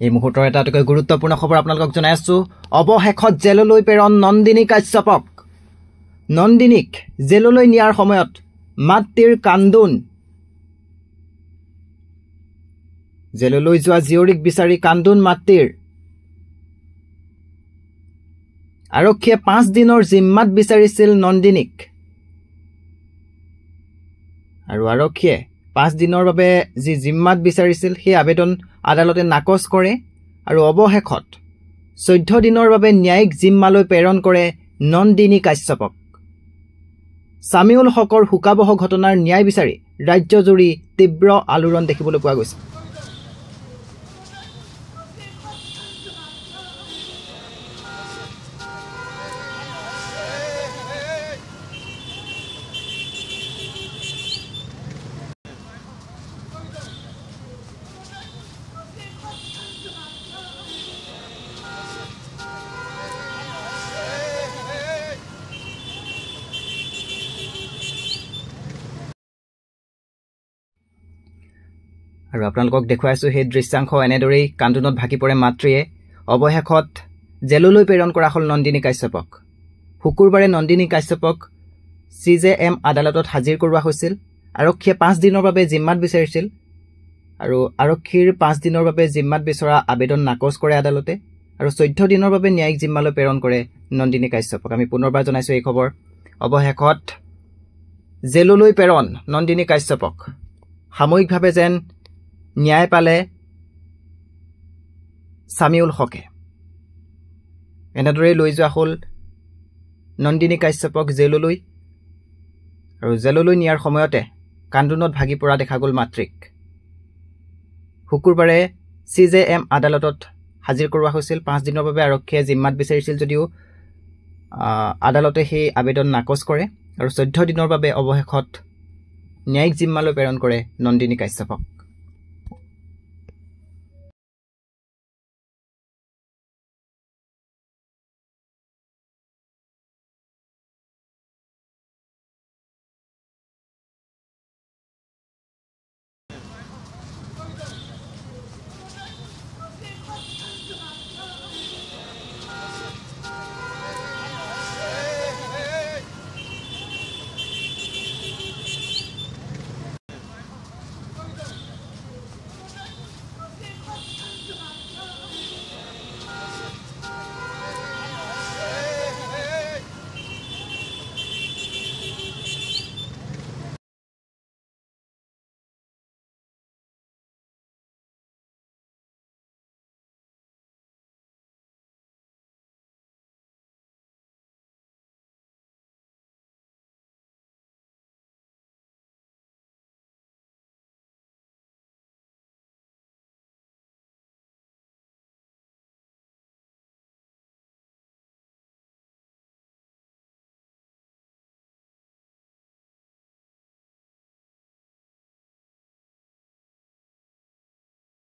এই মুহূৰ্তৰ এটা অতিকৈ গুৰুত্বপূৰ্ণ খবৰ আপোনালোকক জনাই আছো অৱশেষত জেললৈ প্ৰেৰণ নন্দিনী কাশ্যপক নন্দিনীক জেললৈ নিয়াৰ সময়ত মাতৃৰ কান্দোন জেললৈ যোৱা জিয়ৰিক বিচাৰি কান্দোন মাতৃৰ আৰক্ষীয়ে 5 দিনৰ জিম্মাত বিচাৰিছিল নন্দিনীক আৰু আৰক্ষীয়ে 5 দিনৰ বাবে যি জিম্মাত বিচাৰিছিল সেই আবেদন আদালতে নাকচ কৰে আৰু অৱশেষত 14 দিনৰ বাবে ন্যায়িক জিম্মালৈ প্ৰেৰণ কৰে নন্দিনী কাশ্যপক সামিউল হকৰ হুকাবহ ঘটনাৰ ন্যায় বিচাৰি ৰাজ্যজুৰি তীব্ৰ আলোড়ন দেখিবলৈ পোৱা গৈছে আৰু আপোনালোকক দেখুৱাইছো সেই দৃশ্যাংশ এনেদৰেই কান্দোনত ভাগি পৰে মাতৃয়ে অৱশেষত জেললৈ প্ৰেৰণ কৰা হ'ল নন্দিনী কাশ্যপক শুকুৰবাৰে নন্দিনী কাশ্যপক CJM আদালতত হাজিৰ কৰোৱা হৈছিল আৰক্ষীয়ে 5 দিনৰ বাবে জিম্মাত বিচাৰিছিল আৰু আৰক্ষীৰ 5 দিনৰ বাবে জিম্মাত বিচৰা আবেদন নাকচ কৰে আদালতে আৰু 14 দিনৰ বাবে ন্যায়িক জিম্মালৈ প্ৰেৰণ কৰে নন্দিনী কাশ্যপক আমি পুনৰবাৰ জনাইছো এই খবৰ অৱশেষত জেললৈ প্ৰেৰণ নন্দিনী কাশ্যপক সাময়িকভাৱে যেন ন্যায় পালে সামিউল হকে এনেদৰে লৈ যোৱা হ'ল নন্দিনী কাশ্যপক জেললৈ আৰু জেললৈ নিয়াৰ সময়তে কান্দোনত ভাগি পৰা দেখা গ'ল মাতৃক শুকুৰবাৰে CJM আদালতত হাজিৰ কৰোৱা হৈছিল 5 দিনৰ বাবে আৰক্ষীয়ে জিম্মাত বিচাৰিছিল যদিও আদালতে সেই আবেদন নাকচ কৰে আৰু 14 দিনৰ বাবে অৱশেষত ন্যায়িক জিম্মালৈ প্ৰেৰণ কৰে নন্দিনী কাশ্যপক